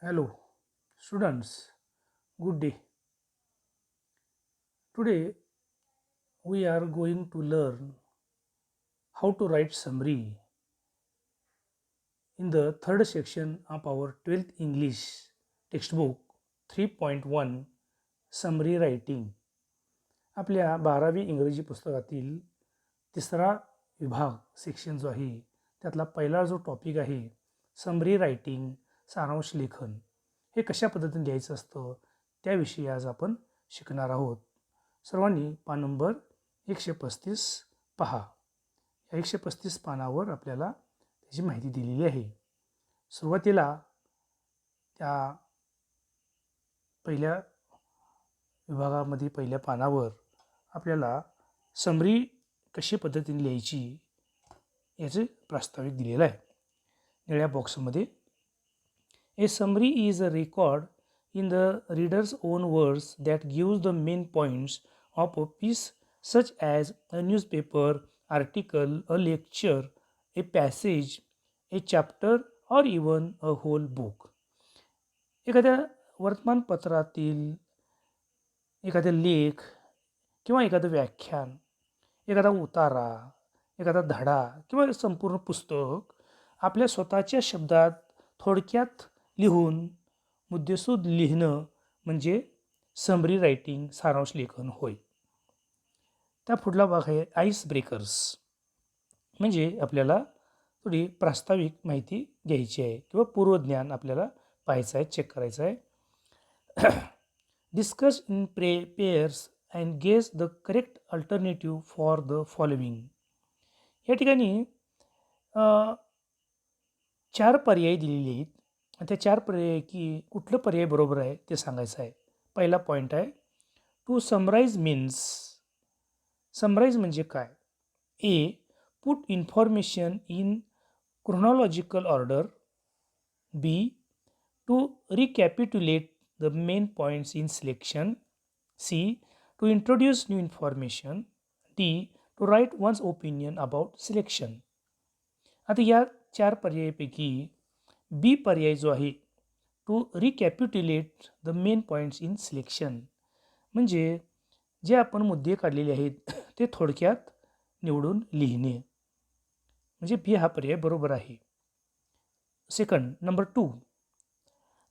Hello, students. Good day. Today we are going to learn how to write summary in the third section of our 12th English textbook 3.1 Summary Writing. आपल्या 12वी इंग्रजी पुस्तकातील तिसरा विभाग section जो आहे त्यातला पहिला जो टॉपिक आहे समरी रायटिंग सारांश लेखन हे कशा पद्धतीने लिहायचं असतं त्याविषयी आज आपण शिकणार आहोत. सर्वांनी पान नंबर 135 पहा. या 135 पानावर आपल्याला त्याची माहिती दिलेली आहे. सुरुवातीला त्या पहिल्या विभागामध्ये पहिल्या पानावर आपल्याला समरी कशी पद्धतीने लिहायची याचे प्रास्ताविक दिलेलं आहे. निळ्या बॉक्समध्ये a summary is a record in the reader's own words that gives the main points of a piece, such as a newspaper article, a lecture, a passage, a chapter, or even a whole book. एखाद्या वर्तमानपत्रातील एखादा लेख किंवा एखादं व्याख्यान, एखादा उतारा, एखादा धडा किंवा संपूर्ण पुस्तक आपल्या स्वतःच्या शब्दात थोडक्यात लिहून मुद्देसूद लिहिणं म्हणजे समरी रायटिंग सारांश लेखन होय. त्या पुढला भाग आहे आईस ब्रेकर्स, म्हणजे आपल्याला थोडी प्रास्ताविक माहिती घ्यायची आहे किंवा पूर्वज्ञान आपल्याला पाहायचं आहे, चेक करायचं आहे. Discuss in pairs and guess the correct alternative for the following. या ठिकाणी 4 पर्याय दिलेले आहेत. त्या 4 पर्यायपैकी कुठलं पर्याय बरोबर आहे ते सांगायचं आहे. पहिला पॉईंट आहे टू समराईज मीन्स. समराईज म्हणजे काय? A. Put information in chronological order. B. To recapitulate the main points in selection. C. To introduce new information. D. To write one's opinion about selection. आता या 4 पर्यायापैकी B पर्याय जो आहे to recapitulate the main points in selection, म्हणजे जे आपण मुद्दे काढलेले आहेत ते थोडक्यात निवडून लिहिणे, म्हणजे बी हा पर्याय बरोबर आहे. Second, number 2,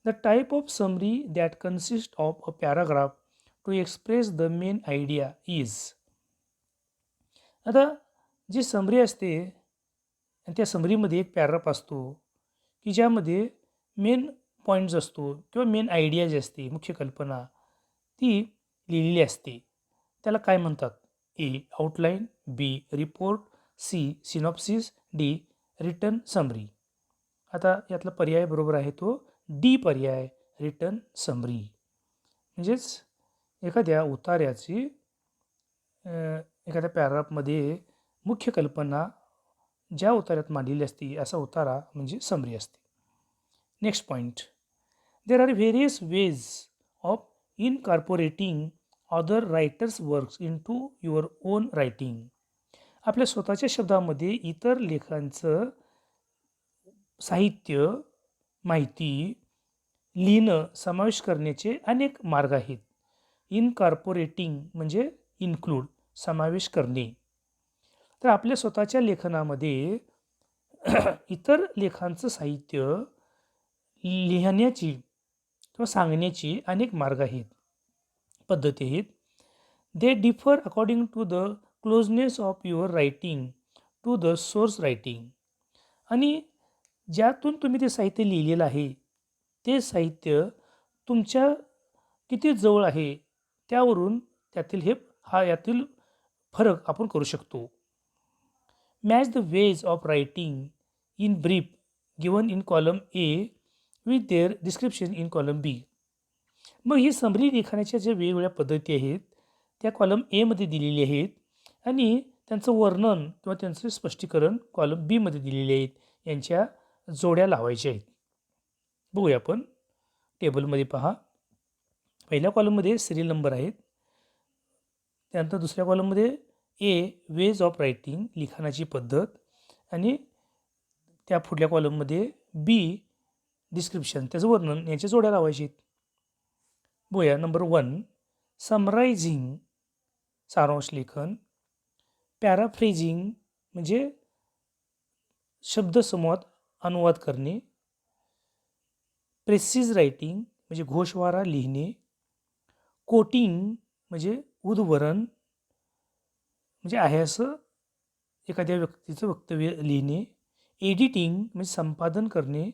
the type of summary that consist of a paragraph to express the main idea is. आता जी समरी असते आणि त्या समरीमध्ये एक पॅराग्राफ असतो की ज्यामध्ये मेन पॉईंट्स असतो किंवा मेन आयडिया जी असते, मुख्य कल्पना ती लिहिलेली असते. त्याला काय म्हणतात? A. Outline. B. Report. C. Synopsis. D. Written summary. आता यातला पर्याय बरोबर आहे तो डी पर्याय, रिटन समरी. म्हणजेच एखाद्या उतार्याची एखाद्या पॅराग्राफमध्ये मुख्य कल्पना ज्या उतार्यात मांडलेली असते असा उतारा म्हणजे समरी असते. Next point, there are various ways of incorporating other writers works in to your own writing. आपल्या स्वतःच्या शब्दामध्ये इतर लेखांचं साहित्य, माहिती लिहिणं समावेश करण्याचे अनेक मार्ग आहेत. इनकॉर्पोरेटिंग म्हणजे इन्क्लूड, समावेश करणे. तर आपल्या स्वतःच्या लेखनामध्ये इतर लेखांचं साहित्य लिहिण्याची किंवा सांगण्याची अनेक मार्ग आहेत, पद्धती आहेत. They differ according to the closeness of your writing to the source writing. आणि ज्यातून तुम्ही ते साहित्य लिहिलेलं आहे ते साहित्य तुमच्या किती जवळ आहे त्यावरून यातील फरक आपण करू शकतो. Match the ways of writing in brief given in column A with their description in column B. मग ही समरी लिखाणाच्या ज्या वेगवेगळ्या पद्धती आहेत त्या कॉलम एमध्ये दिलेली आहेत आणि त्यांचं वर्णन किंवा त्यांचं स्पष्टीकरण कॉलम बीमध्ये दिलेले आहेत. यांच्या जोड्या लावायच्या आहेत. बघूया आपण टेबलमध्ये पहा. पहिल्या कॉलममध्ये सिरियल नंबर आहेत. त्यानंतर दुसऱ्या कॉलममध्ये ए. वेज ऑफ रायटिंग, लिखाणाची पद्धत, आणि त्या पुढल्या कॉलममध्ये बी. डिस्क्रिप्शन, त्याचं वर्णन याच्या जोड्या लावायचे आहेत. बघूया. नंबर 1 समरायझिंग, सारांश लेखन. पॅराफ्रेजिंग म्हणजे शब्दसमूहात अनुवाद करणे. प्रेसिज रायटिंग म्हणजे घोषवारा लिहिणे. कोटिंग म्हणजे उद्भरण म्हणजे आहे असं एखाद्या व्यक्तीचं वक्तव्य लिहिणे. एडिटिंग म्हणजे संपादन करणे.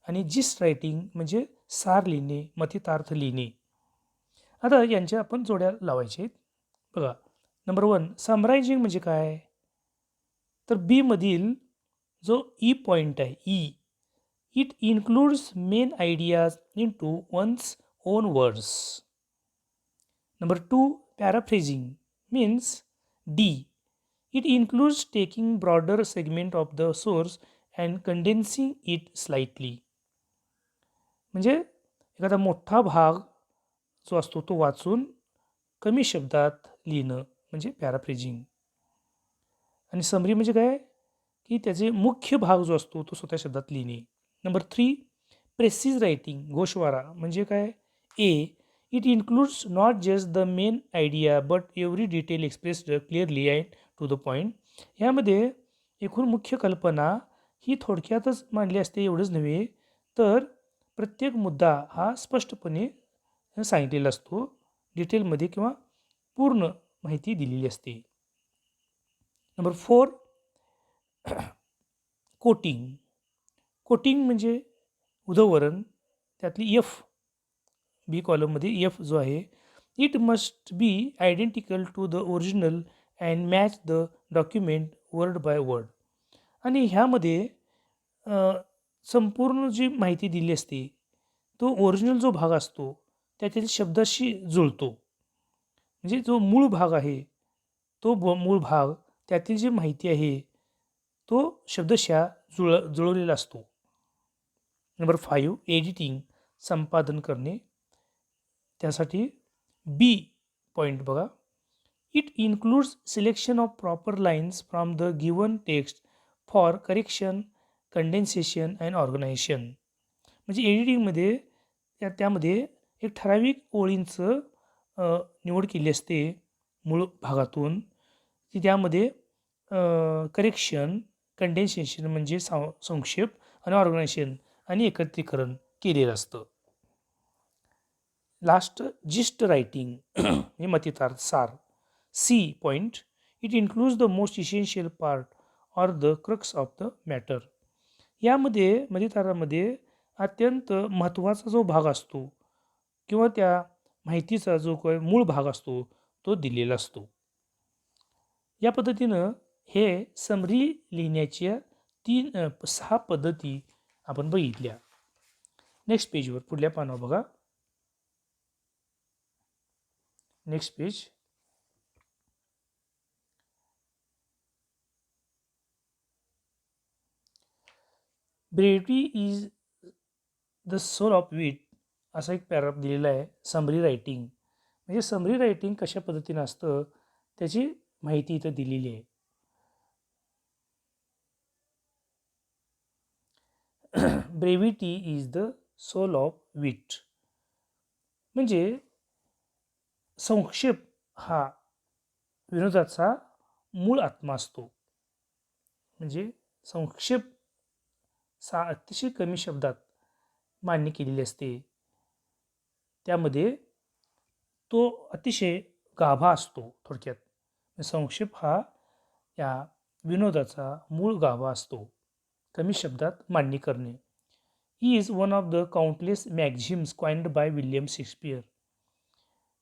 आणि जिस्ट रायटिंग म्हणजे सार लिहिणे, मथितार्थ लिहिणे. आता यांच्या आपण जोड्या लावायच्या आहेत. बघा. नंबर 1 समरायझिंग म्हणजे काय, तर बी मधील जो ई पॉईंट आहे, it includes main ideas in to one's own words. Number 2 paraphrasing means D, it includes taking broader segment of the source and condensing it slightly. म्हणजे एखादा मोठा भाग जो असतो तो वाचून कमी शब्दात लिहिणं म्हणजे पॅराफ्रेजिंग. आणि समरी म्हणजे काय, की त्याचे मुख्य भाग जो असतो तो स्वतः शब्दात लिहिणे. नंबर 3 प्रेसिज रायटिंग, घोषवारा म्हणजे काय, A, it includes not just the main idea but every detail expressed clearly and to the point. यामध्ये एकूण मुख्य कल्पना ही थोडक्यातच मांडली असते एवढंच नव्हे, तर प्रत्येक मुद्दा हा स्पष्टपणे सांगितलेला असतो, डिटेलमध्ये किंवा पूर्ण माहिती दिलेली असते. Number 4 coating. कोटिंग म्हणजे उदवरण, त्यातली एफ, बी कॉलममध्ये एफ जो आहे, it must be identical to the original and match the document word by word. आणि ह्यामध्ये संपूर्ण जी माहिती दिली असते तो ओरिजिनल जो भाग असतो त्यातील शब्दाशी जुळतो. म्हणजे जो मूळ भाग आहे तो मूळ भाग त्यातील जी माहिती आहे तो शब्दशः जुळवलेला असतो. नंबर 5 एडिटिंग, संपादन करणे. त्यासाठी बी पॉईंट बघा, it includes selection of proper lines from the given text for correction, condensation and organisation. म्हणजे एडिटिंगमध्ये त्यामध्ये एक ठराविक ओळींचं निवड केली असते मूळ भागातून, की त्यामध्ये करेक्शन, कंडेन्सेशन म्हणजे संक्षेप आणि ऑर्गनायझेशन आणि एकत्रीकरण केलेलं असतं. लास्ट जिस्ट रायटिंग म्हणजे मतितार्थ, सार. C point, it includes the most essential part or the crux of the matter. यामध्ये मतितारामध्ये अत्यंत महत्त्वाचा जो भाग असतो किंवा त्या माहितीचा जो काही मूळ भाग असतो तो दिलेला असतो. या पद्धतीनं हे समरी लिहिण्याच्या 6 पद्धती आपण बघितल्या. नेक्स्ट पेजवर पुढल्या पानावर बघा. Next page. Brevity is the soul of wit असा एक पॅराग्राफ दिलेला आहे. समरी रायटिंग म्हणजे समरी रायटिंग कशा पद्धतीनं असतं त्याची माहिती इथं दिलेली आहे. Brevity is the soul of wit म्हणजे संक्षेप हा विनोदाचा मूळ आत्मा असतो. म्हणजे संक्षेप अतिशय कमी शब्दात मांडणी केलेली असते, त्यामध्ये तो अतिशय गाभा असतो. थोडक्यात संक्षेप हा या विनोदाचा मूळ गाभा असतो, कमी शब्दात मांडणी करणे. ही is one of the countless maxims coined by William Shakespeare.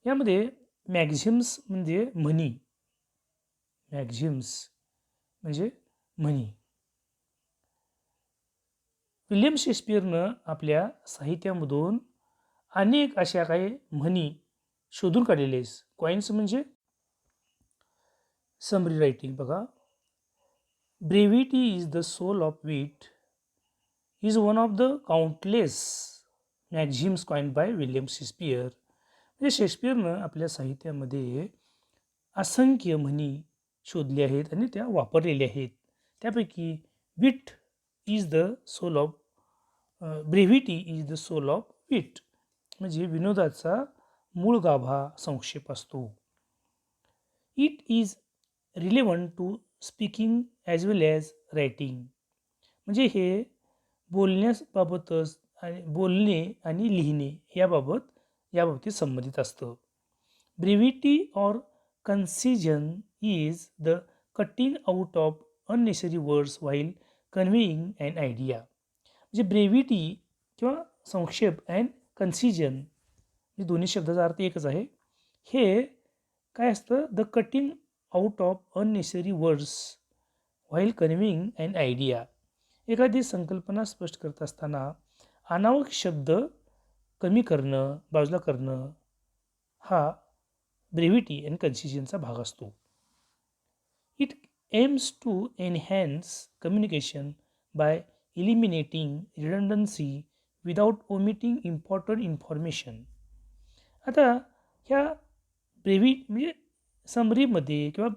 यामध्ये मॅक्झिम्स म्हणजे म्हणी, मॅक्झिम्स म्हणजे म्हणी. विल्यम शेक्सपियरनं आपल्या साहित्यामधून अनेक अशा काही म्हणी शोधून काढलेले आहेत. कॉइन्स म्हणजे समरी रायटिंग बघा. Brevity is the soul of wit is one of the countless maxims coined by William Shakespeare. म्हणजे शेक्सपियरनं आपल्या साहित्यामध्ये असंख्य म्हणी शोधल्या आहेत आणि त्या वापरलेल्या आहेत. त्यापैकी wit is the soul of brevity is the soul of wit, म्हणजे विनोदाचा मूळ गाभा संक्षेप असतो. It is relevant to speaking as well as writing, म्हणजे हे बोलण्याबाबतच आणि बोलणे आणि लिहिणे याबाबतीत संबंधित असतं. Brevity or concision is the cutting out of unnecessary words while conveying an idea, म्हणजे ब्रेव्हिटी किंवा संक्षेप अँड कन्सिजन, म्हणजे दोन्ही शब्दाचा अर्थ एकच आहे. हे काय असतं, the cutting out of unnecessary words while conveying an idea, एखादी संकल्पना स्पष्ट करत असताना अनावश्यक शब्द कमी करणं, बाजूला करणं, हा ब्रेव्हिटी अँड कन्सिजनचा भाग असतो. It aims to enhance communication by eliminating redundancy without omitting important information. आता ह्या म्हणजे समरीमध्ये किंवा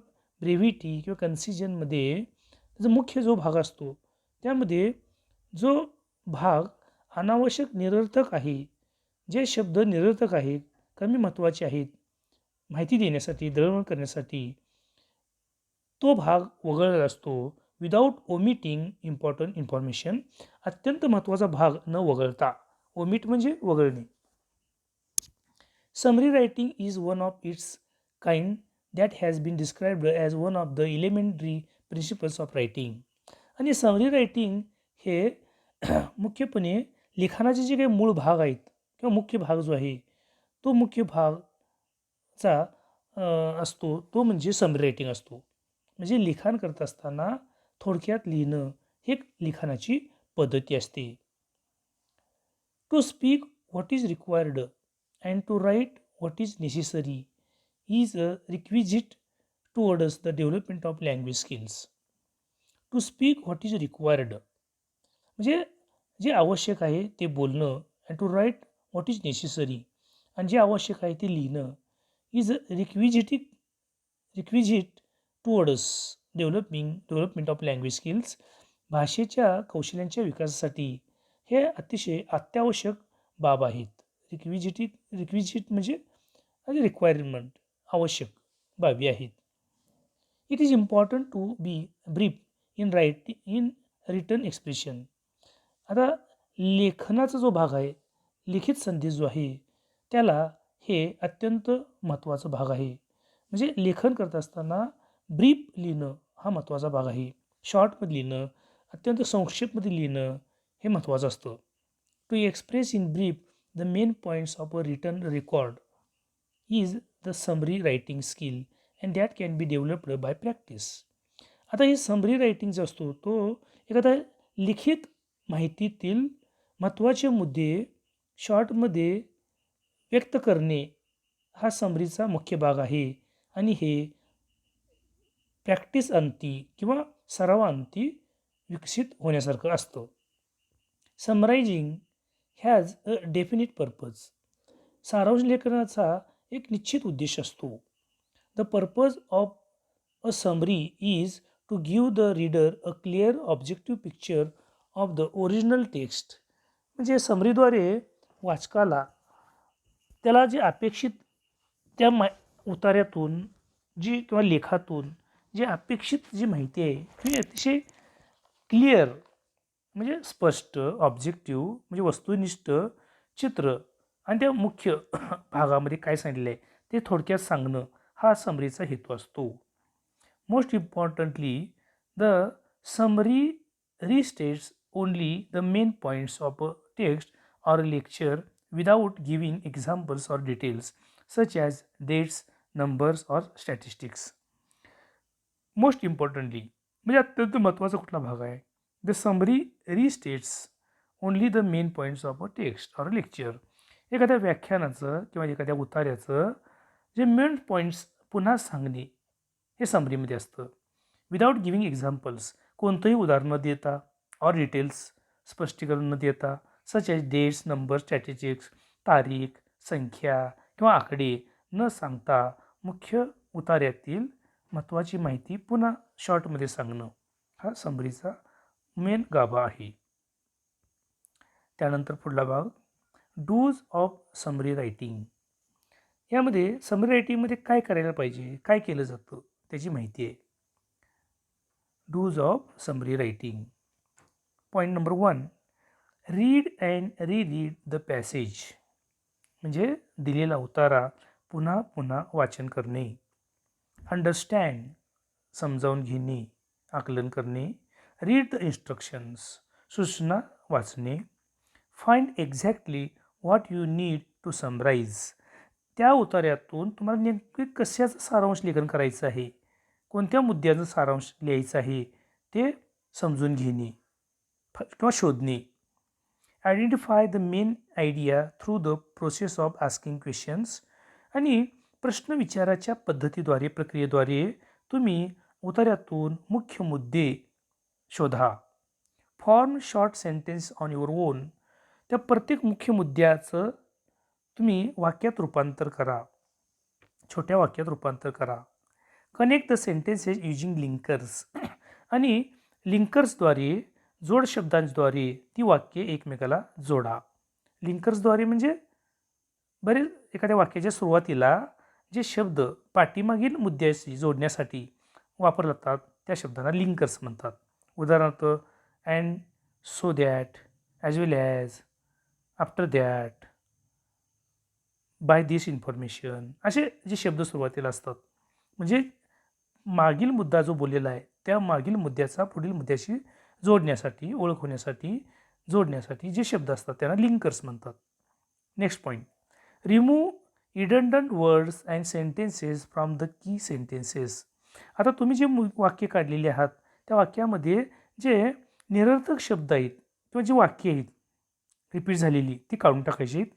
ब्रेव्हिटी किंवा कन्सिजनमध्ये त्याचा मुख्य जो भाग असतो त्यामध्ये जो भाग अनावश्यक निरर्थक आहे, जे शब्द निरर्थक आहेत, कमी महत्त्वाचे आहेत, माहिती देण्यासाठी, दळणवळण करण्यासाठी, तो भाग वगळलेला असतो. विदाऊट ओमिटिंग इम्पॉर्टंट इन्फॉर्मेशन, अत्यंत महत्त्वाचा भाग न वगळता. ओमिट म्हणजे वगळणे. Summary writing is one of its kind that has been described as one of the elementary principles of writing. आणि समरी रायटिंग हे मुख्यपणे लिखाणाचे जे काही मूळ भाग आहेत किंवा मुख्य भाग जो आहे तो मुख्य भागचा असतो, तो म्हणजे समरी रायटिंग असतो. म्हणजे लिखाण करत असताना थोडक्यात लिहिणं हे लिखाणाची पद्धती असते. To speak what is required and to write what is necessary is a requisite towards the development of language skills. To speak what is required म्हणजे जे आवश्यक आहे ते बोलणं, and to write what is necessary, आणि जे आवश्यक आहे ते लिहिणं, is requisite towards development of language skills. भाषेच्या कौशल्यांच्या विकासासाठी हे अतिशय अत्यावश्यक बाब आहेत. रिक्विजिट म्हणजे रिक्वायरमेंट, आवश्यक बाबी आहेत. It is important to be brief in written expression. आता लेखनाचा जो भाग आहे, लिखित संदेश जो आहे, त्याला हे अत्यंत महत्त्वाचा भाग आहे. म्हणजे लेखन करत असताना ब्रीफ लिहिणं हा महत्त्वाचा भाग आहे. शॉर्टमध्ये लिहिणं, अत्यंत संक्षेपमध्ये लिहिणं हे महत्त्वाचं असतं. To express in brief the main points of a written record is the summary writing skill and that can be developed by practice. आता ही समरी रायटिंग जो असतो तो एखादा लिखित माहितीतील महत्त्वाचे मुद्दे शॉर्टमध्ये व्यक्त करणे हा समरीचा मुख्य भाग आहे. आणि हे प्रॅक्टिस अंती किंवा सरावांती विकसित होण्यासारखं असतं. Summarising has a definite purpose. सारांश लेखनाचा एक निश्चित उद्देश असतो. The purpose of a summary is to give the reader a clear objective picture of the original text. म्हणजे समरीद्वारे वाचकाला त्याला जे अपेक्षित त्या उतार्यातून जी किंवा लेखातून जी अपेक्षित जी माहिती आहे ती अतिशय क्लिअर म्हणजे स्पष्ट, ऑब्जेक्टिव्ह म्हणजे वस्तुनिष्ठ चित्र आणि त्या मुख्य भागामध्ये काय सांगितलं आहे ते थोडक्यात सांगणं हा समरीचा हेतू असतो. Most importantly the summary restates only the main points of a text or lecture without giving examples or details such as dates, numbers or statistics. Most importantly म्हणजे अत्यंत महत्त्वाचा कुठला भाग आहे. The summary restates only the main points of a text or lecture. एखाद्या व्याख्यानाचं किंवा एखाद्या उतार्याचं जे मेन पॉईंट्स पुन्हा सांगणे हे समरीमध्ये असतं. विदाऊट गिविंग एक्झाम्पल्स, कोणतंही उदाहरण न देता, ऑर डिटेल्स, स्पष्टीकरण न देता, such as dates, number, statistics, तारीख, संख्या किंवा आकडे न सांगता मुख्य उतार्यातील महत्त्वाची माहिती पुन्हा शॉर्टमध्ये सांगणं हा समरीचा मेन गाभा आहे. त्यानंतर पुढला भाग डूज ऑफ समरी रायटिंग. यामध्ये समरी रायटिंगमध्ये काय करायला पाहिजे, काय केलं जातं त्याची माहिती आहे. Dos of summary writing. Point number 1, read and read the passage. म्हणजे दिलेला उतारा पुन्हा पुन्हा वाचन करणे. अंडरस्टँड, समजावून घेणे, आकलन करणे. रीड द इन्स्ट्रक्शन्स, सूचना वाचणे. Find exactly what you need to summarise. त्या उतार्यातून तुम्हाला नेमके कशाचं सारांश लेखन करायचं आहे, कोणत्या मुद्द्याचं सारांश लिहायचं आहे ते समजून घेणे किंवा शोधणे. Identify the main idea through the process of asking questions. आणि प्रश्न विचाराच्या पद्धतीद्वारे, प्रक्रियेद्वारे तुम्ही उतार्यातून मुख्य मुद्दे शोधा. Form short sentence on your on. त्या प्रत्येक मुख्य मुद्द्याचं तुम्ही वाक्यात रूपांतर करा, छोट्या वाक्यात रूपांतर करा. Connect the sentences using linkers. आणि लिंकर्सद्वारे, जोड शब्दांद्वारे ती वाक्ये एकमेकाला जोडा. लिंकर्सद्वारे म्हणजे बरेच एखाद्या वाक्याच्या सुरुवातीला जे शब्द पाठीमागील मुद्द्याशी जोडण्यासाठी वापरले जातात त्या शब्दांना लिंकर्स म्हणतात. उदाहरणार्थ and, so that, as well as, after that, by this information, असे जे शब्द सुरुवातीला असतात म्हणजे मागील मुद्दा जो बोललेला आहे त्या मागील मुद्द्याचा पुढील मुद्द्याशी जोडण्यासाठी, ओळख होण्यासाठी, जोडण्यासाठी जे शब्द असतात त्यांना लिंकर्स म्हणतात. Next point, remove redundant words and sentences from the key sentences. आता तुम्ही जे वाक्य काढलेले आहात त्या वाक्यामध्ये जे निरर्थक शब्द आहेत किंवा जी वाक्य आहेत रिपीट झालेली ती काढून टाकायची आहेत.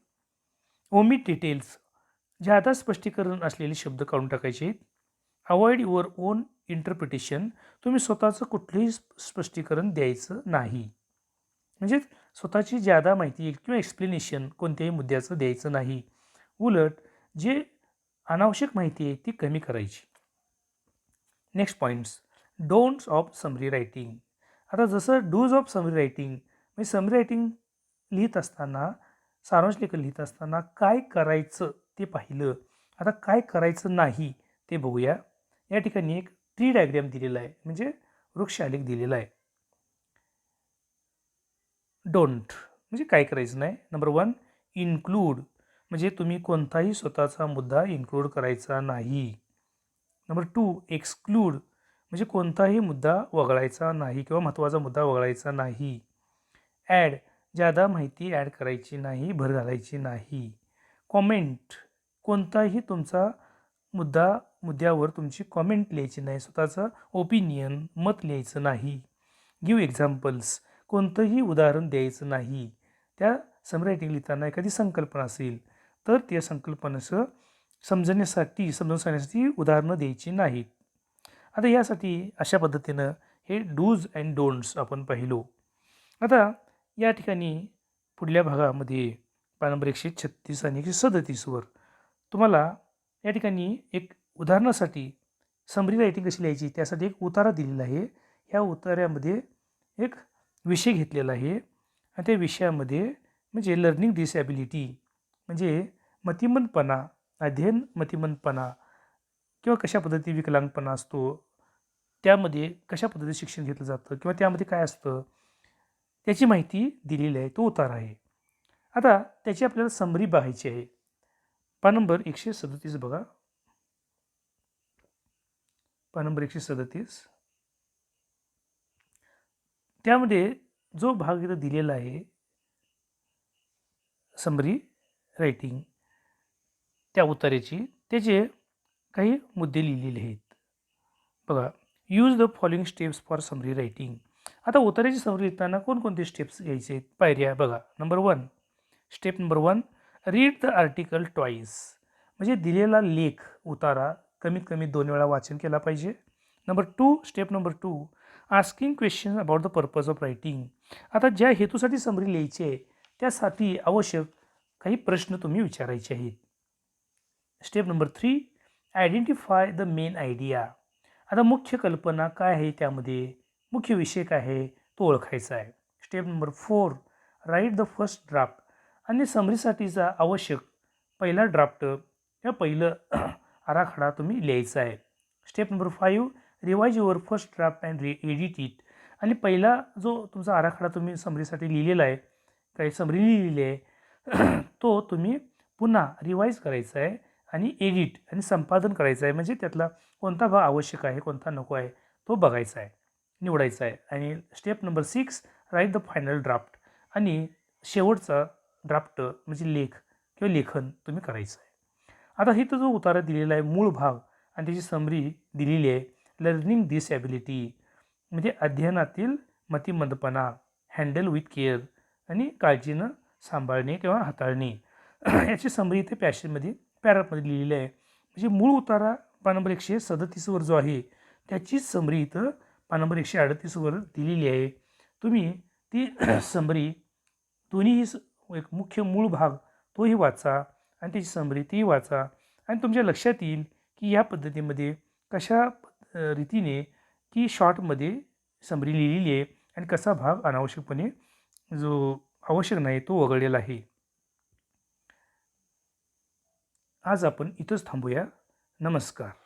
ओमिट डिटेल्स, ज्यादा स्पष्टीकरण असलेले शब्द काढून टाकायचे आहेत. अवॉइड युअर ओन इंटरप्रिटेशन, तुम्ही स्वतःचं कुठलंही स्पष्टीकरण द्यायचं नाही. म्हणजे स्वतःची ज्यादा माहिती किंवा एक्सप्लेनेशन कोणत्याही मुद्द्याचं द्यायचं नाही. उलट जे अनावश्यक माहिती आहे ती कमी करायची. Next points, don'ts of summary writing. आता जसं डूज ऑफ समरी रायटिंग म्हणजे समरी रायटिंग लिहित असताना, सारांश लेखन लिहित असताना काय करायचं ते पाहिलं. आता काय करायचं नाही ते बघूया. या ठिकाणी एक ट्री डायग्राम दिलेला आहे, म्हणजे वृक्ष आलेख दिलेला आहे. डोंट म्हणजे काय करायचं नाही. नंबर 1, इन्क्लूड म्हणजे तुम्ही कोणताही स्वतःचा मुद्दा इन्क्लूड करायचा नाही. नंबर 2, एक्सक्लूड म्हणजे कोणताही मुद्दा वगळायचा नाही किंवा महत्त्वाचा मुद्दा वगळायचा नाही. ॲड, ज्यादा माहिती ॲड करायची नाही, भर घालायची नाही. कॉमेंट, कोणताही तुमचा मुद्द्यावर तुमची कॉमेंट लिहायची नाही, स्वतःचं ओपिनियन, मत लिहायचं नाही. गिव्ह एक्झाम्पल्स, कोणतंही उदाहरण द्यायचं नाही. त्या समरी रायटिंग लिहिताना एखादी संकल्पना असेल तर त्या संकल्पनेचं समजून सांगण्यासाठी उदाहरणं द्यायची नाहीत. आता यासाठी अशा पद्धतीनं हे डूज अँड डोंट्स आपण पाहिलो. आता या ठिकाणी पुढल्या भागामध्ये पान नंबर 136 आणि 137 तुम्हाला या ठिकाणी एक उदाहरणासाठी समरी रायटिंग कशी लिहायची त्यासाठी एक उतारा दिलेला आहे. ह्या उतार्यामध्ये एक विषय घेतलेला आहे आणि त्या विषयामध्ये म्हणजे लर्निंग डिसॅबिलिटी म्हणजे मतिमंदपणा, अध्ययन मतिमंदपणा किंवा कशा पद्धती विकलांगपणा असतो, त्यामध्ये कशा पद्धतीने शिक्षण घेतलं जातं किंवा त्यामध्ये काय असतं त्याची माहिती दिलेली आहे. तो उतारा आहे. आता त्याची आपल्याला समरी बघायची आहे. पान नंबर 137 बघा. पान नंबर 137 त्यामध्ये जो भाग इथं दिलेला आहे समरी रायटिंग त्या उतार्याची, त्याचे काही मुद्दे लिहिलेले आहेत बघा. Use the following steps for summary writing. आता उतार्याची समरी लिहिताना कोणकोणते स्टेप्स घ्यायचे आहेत, पायऱ्या बघा. Number 1, step number 1, read the article twice म्हणजे दिलेला लेख उतारा कमीत कमी 2 वेळा वाचन केला पाहिजे. Number 2, step number 2, asking question about the purpose of writing. आता ज्या हेतूसाठी समरी लिहायची आहे त्यासाठी आवश्यक काही प्रश्न तुम्ही विचारायचे आहेत. Step number 3, identify the main idea. आता मुख्य कल्पना काय आहे, त्यामध्ये मुख्य विषय काय आहे तो ओळखायचा आहे. Step number 4, write the first draft. आणि समरीसाठीचा आवश्यक पहिला ड्राफ्ट या पहिलं आराखडा तुम्ही लिहायचा आहे. Step number 5, revise your first draft and edit it. आणि पहिला जो तुमचा आराखडा तुम्ही समरीसाठी लिहिलेला आहे, काही समरी लिहिलेली आहे तो तुम्ही पुन्हा रिवाईज करायचा आहे आणि एडिट आणि संपादन करायचं आहे. म्हणजे त्यातला कोणता भाग आवश्यक आहे, कोणता नको आहे तो बघायचा आहे, निवडायचा आहे. आणि step number 6, write the final draft. आणि शेवटचा ड्राफ्ट म्हणजे लेख किंवा लेखन तुम्ही करायचं आहे. आता इथं जो उतारा दिलेला आहे मूळ भाग आणि त्याची समरी दिलेली आहे. लर्निंग डिसॅबिलिटी म्हणजे अध्ययनातील मतिमंदपणा, हँडल विथ केअर आणि काळजीनं सांभाळणे किंवा हाताळणे याची समरी इथे पॅरामध्ये लिहिलेली आहे. म्हणजे मूळ उतारा पान नंबर 137 जो आहे त्याचीच समरी इथं पान नंबर 138 दिलेली आहे. तुम्ही ती समरी दोन्हीही एक मुख्य मूळ भाग तोही वाचा आणि त्याची समरी तीही वाचा आणि तुमच्या लक्षात येईल की या पद्धतीमध्ये कशा रीतीने ती शॉर्टमध्ये समरी लिहिलेली आहे आणि कसा भाग अनावश्यकपणे जो आवश्यक नाही तो वगळलेला आहे. आज आपण इथंच थांबूया. नमस्कार.